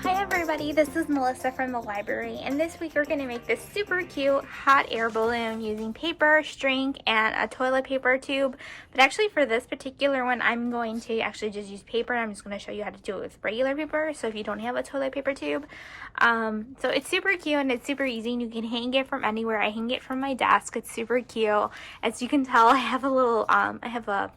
Hi everybody, this is Melissa from the library, and this week we're going to make this super cute hot air balloon using paper, string, and a toilet paper tube. But actually for this particular one, I'm going to actually just use paper. I'm just going to show you how to do it with regular paper, so if you don't have a toilet paper tube. So it's super cute and it's super easy, and you can hang it from anywhere. I hang it from my desk. It's super cute. As you can tell, I have a little, I have a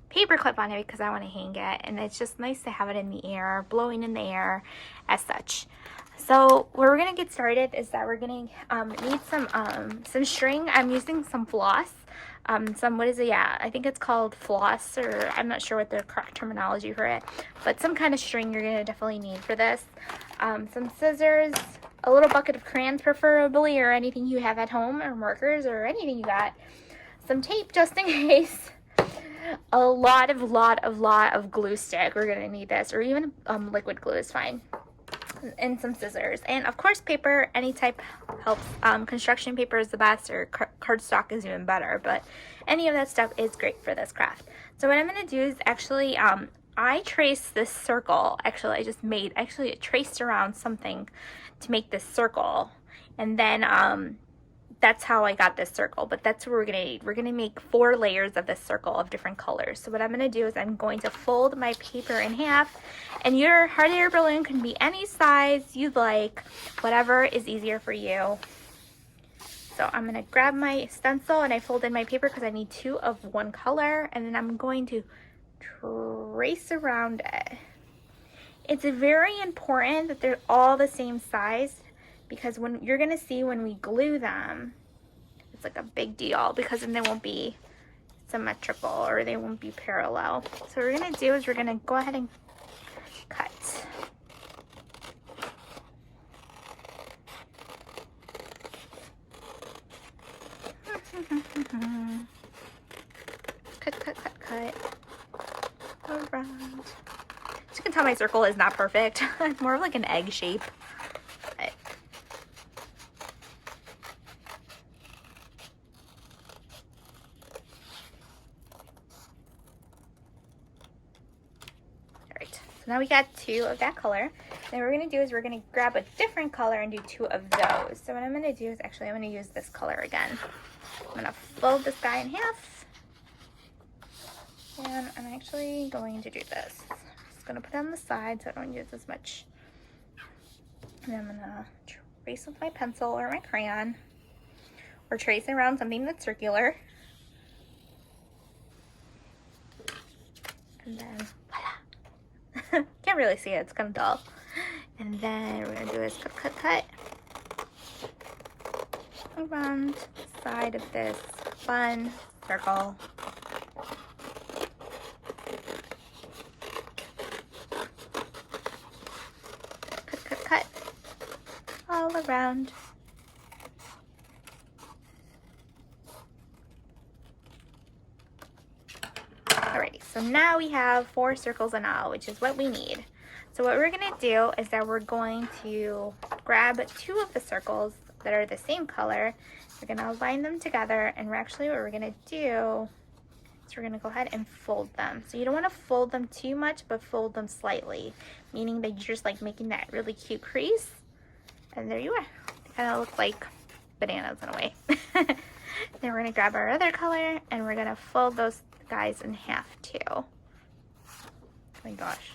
paper clip on it because I want to hang it, and it's just nice to have it in the air, blowing in the air as such. So where we're gonna get started is that we're gonna need some string. I'm using some floss, what is it? Yeah, I think it's called floss, or I'm not sure what the correct terminology for it, but some kind of string you're gonna definitely need for this. Some scissors, a little bucket of crayons preferably, or anything you have at home, or markers, or anything you got. Some tape just in case. A lot of glue stick. We're gonna need this, or even liquid glue is fine, and some scissors, and of course paper. Any type helps. Construction paper is the best, or cardstock is even better, but any of that stuff is great for this craft. So what I'm gonna do is actually I traced this circle. Actually, I traced around something to make this circle, and then that's how I got this circle, but that's what we're gonna need. We're gonna make 4 layers of this circle of different colors. So what I'm gonna do is I'm going to fold my paper in half, and your hot air balloon can be any size you'd like, whatever is easier for you. So I'm gonna grab my stencil, and I folded my paper because I need 2 of one color, and then I'm going to trace around it. It's very important that they're all the same size, because when you're gonna see when we glue them, it's like a big deal, because then they won't be symmetrical, or they won't be parallel. So what we're gonna do is we're gonna go ahead and cut. Cut around. As you can tell, my circle is not perfect. It's more of like an egg shape. Now we got 2 of that color. Then what we're going to do is we're going to grab a different color and do 2 of those. So what I'm going to do is actually I'm going to use this color again. I'm going to fold this guy in half. And I'm actually going to do this. I'm just going to put it on the side so I don't use as much. And I'm going to trace with my pencil or my crayon, or trace around something that's circular. And then can't really see it, it's kind of dull. And then we're gonna do is cut around the side of this fun circle. Cut all around. Alrighty, so now we have 4 circles in all, which is what we need. So what we're going to do is that we're going to grab 2 of the circles that are the same color. We're going to align them together, and what we're going to do is we're going to go ahead and fold them. So you don't want to fold them too much, but fold them slightly, meaning that you're just like making that really cute crease. And there you are. They kind of look like bananas in a way. Then we're going to grab our other color, and we're going to fold those guys in half too. Oh my gosh,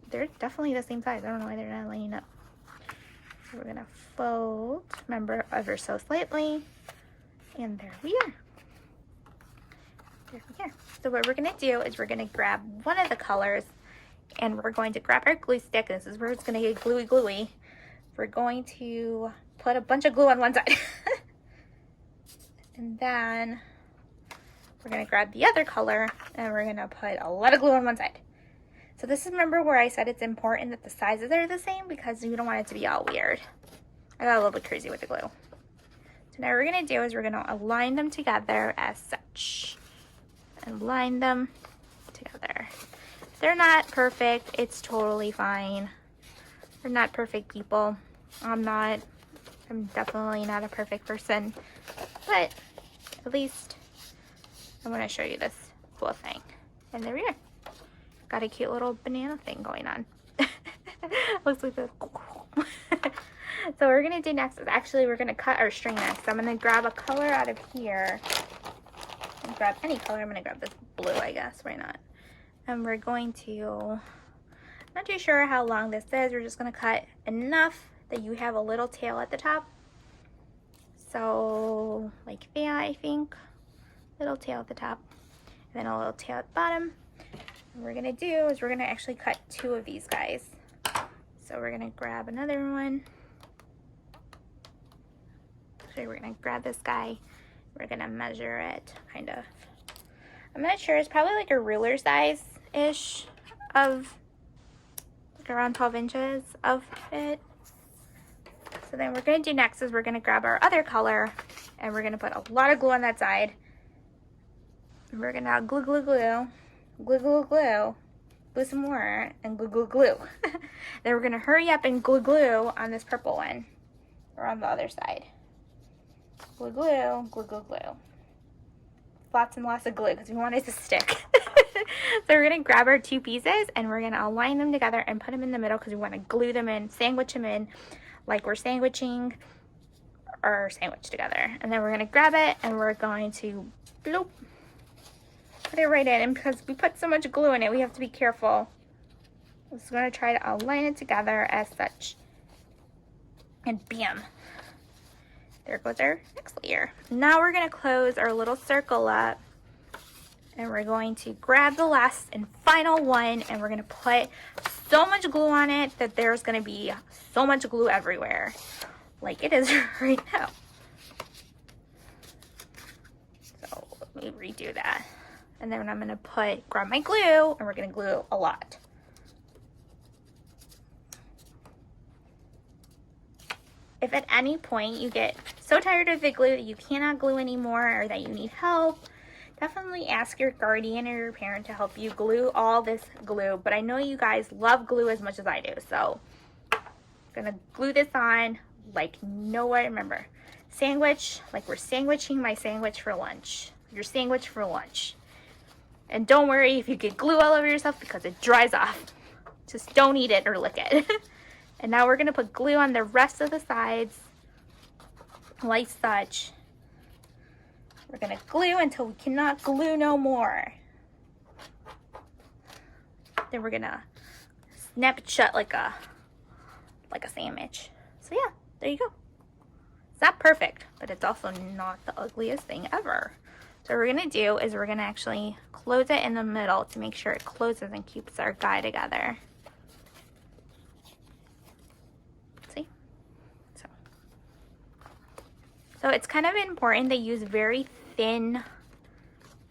they're definitely the same size. I don't know why they're not lining up. So we're gonna fold, remember, ever so slightly, and there we are. There we are. So what we're gonna do is we're gonna grab one of the colors, and we're going to grab our glue stick. This is where it's gonna get gluey. We're going to put a bunch of glue on one side. And then we're going to grab the other color, and we're going to put a lot of glue on one side. So this is, remember where I said it's important that the sizes are the same, because you don't want it to be all weird. I got a little bit crazy with the glue. So now what we're going to do is we're going to align them together as such. Align them together. If they're not perfect, it's totally fine. We're not perfect people. I'm definitely not a perfect person. But at least I want to show you this cool thing. And there we are. got a cute little banana thing going on. Looks like this. So what we're gonna do next is actually we're gonna cut our string next. So I'm gonna grab a color out of here. Grab any color. I'm gonna grab this blue, I guess. Why not? And we're going to, not too sure how long this is. We're just gonna cut enough that you have a little tail at the top. So like that, I think. Little tail at the top, and then a little tail at the bottom. What we're gonna do is we're gonna actually cut 2 of these guys. So we're gonna grab another one. Actually, we're gonna grab this guy. We're gonna measure it, kind of. I'm not sure, it's probably like a ruler size-ish of, like around 12 inches of it. So then what we're gonna do next is we're gonna grab our other color and we're gonna put a lot of glue on that side. And we're gonna glue, glue, glue, glue, glue, glue, glue some more, and glue, glue, glue. Then we're gonna hurry up and glue, glue on this purple one, or on the other side. Glue, glue, glue, glue, glue. Lots and lots of glue because we want it to stick. So we're gonna grab our 2 pieces and we're gonna align them together and put them in the middle because we want to glue them in, sandwich them in, like we're sandwiching our sandwich together. And then we're gonna grab it and we're going to bloop. Put it right in, and because we put so much glue in it, we have to be careful. I'm just going to try to align it together as such. And bam! There goes our next layer. Now we're going to close our little circle up, and we're going to grab the last and final one, and we're going to put so much glue on it that there's going to be so much glue everywhere, like it is right now. So let me redo that. And then I'm gonna grab my glue, and we're gonna glue a lot. If at any point you get so tired of the glue that you cannot glue anymore or that you need help, definitely ask your guardian or your parent to help you glue all this glue. But I know you guys love glue as much as I do, so I'm gonna glue this on like no one. Remember, sandwich, like we're sandwiching my sandwich for lunch. Your sandwich for lunch. And don't worry if you get glue all over yourself because it dries off. Just don't eat it or lick it. And now we're going to put glue on the rest of the sides, like such. We're going to glue until we cannot glue no more. Then we're going to snap it shut like a sandwich. So yeah, there you go. It's not perfect, but it's also not the ugliest thing ever. So what we're going to do is we're going to actually close it in the middle to make sure it closes and keeps our guy together. See? So it's kind of important to use very thin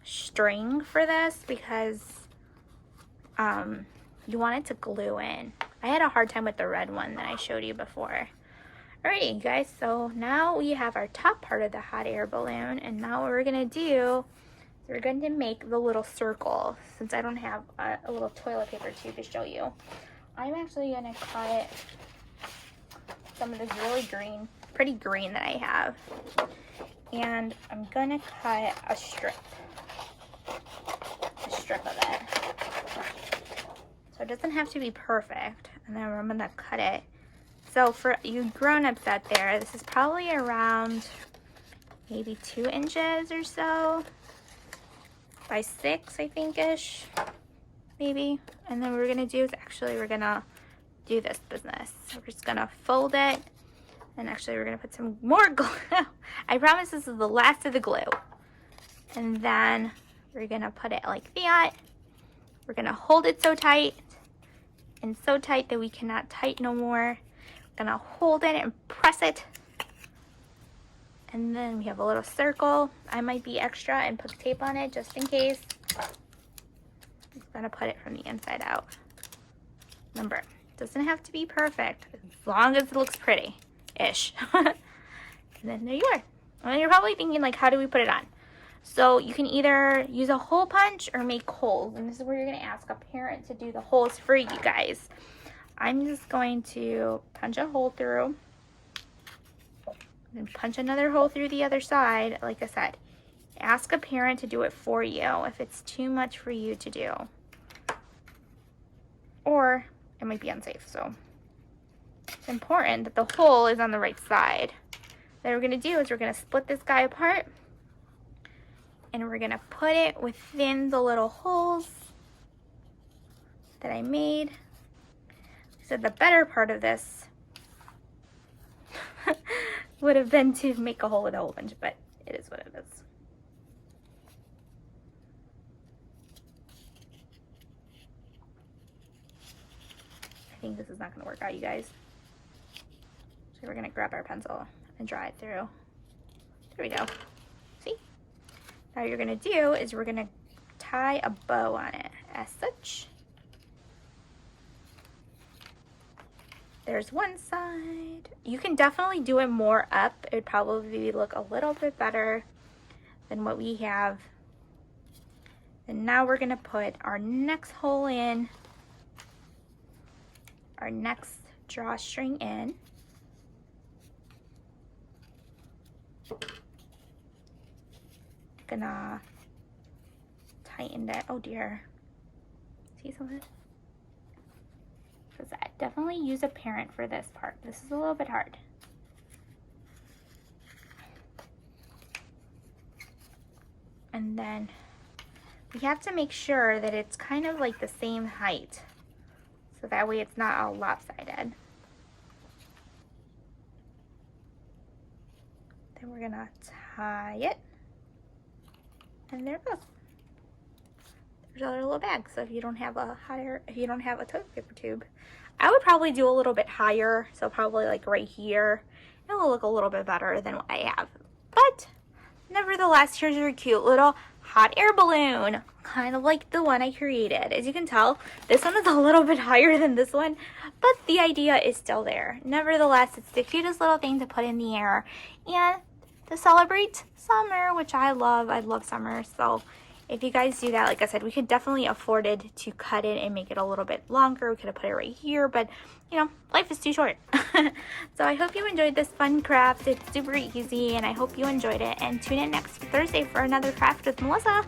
string for this because you want it to glue in. I had a hard time with the red one that I showed you before. Alrighty, you guys, so now we have our top part of the hot air balloon, and now what we're gonna do is we're going to make the little circle. Since I don't have a little toilet paper tube to show you, I'm actually gonna cut some of this really pretty green that I have, and I'm gonna cut a strip of it. So it doesn't have to be perfect, and then I'm gonna cut it. So for you grown-ups out there, this is probably around maybe 2 inches or so by 6, I think-ish, maybe. And then what we're gonna do is actually we're gonna do this business. So we're just gonna fold it, and actually we're gonna put some more glue. I promise this is the last of the glue. And then we're gonna put it like that. We're gonna hold it so tight and so tight that we cannot tighten no more. Gonna hold it and press it, and then we have a little circle. I might be extra and put tape on it just in case. I'm gonna put it from the inside out. Remember, it doesn't have to be perfect as long as it looks pretty-ish. And then there you are. And you're probably thinking, like, how do we put it on? So you can either use a hole punch or make holes, and this is where you're gonna ask a parent to do the holes for you guys. I'm just going to punch a hole through and punch another hole through the other side. Like I said, ask a parent to do it for you if it's too much for you to do. or it might be unsafe. So it's important that the hole is on the right side. What we're going to do is we're going to split this guy apart, and we're going to put it within the little holes that I made. So the better part of this would have been to make a hole with a hole punch, but it is what it is. I think this is not going to work out, you guys. So we're going to grab our pencil and draw it through. There we go. See? Now what you're going to do is we're going to tie a bow on it as such. There's one side. You can definitely do it more up. It would probably look a little bit better than what we have. And now we're going to put our next hole in, our next drawstring in. Gonna tighten that. Oh dear. See some of it? Because I definitely use a parent for this part. This is a little bit hard. And then we have to make sure that it's kind of like the same height, so that way it's not all lopsided. Then we're gonna tie it, and there it goes. There's our little bag. So if you don't have a toilet paper tube, I would probably do a little bit higher, so probably like right here. It will look a little bit better than what I have. But nevertheless, here's your cute little hot air balloon, kind of like the one I created. As you can tell, this one is a little bit higher than this one, but the idea is still there. Nevertheless, it's the cutest little thing to put in the air and to celebrate summer, which I love. I love summer. So if you guys do that, like I said, we could definitely afford it to cut it and make it a little bit longer. We could have put it right here, but you know, life is too short. So I hope you enjoyed this fun craft. It's super easy, and I hope you enjoyed it. And tune in next Thursday for another craft with Melissa.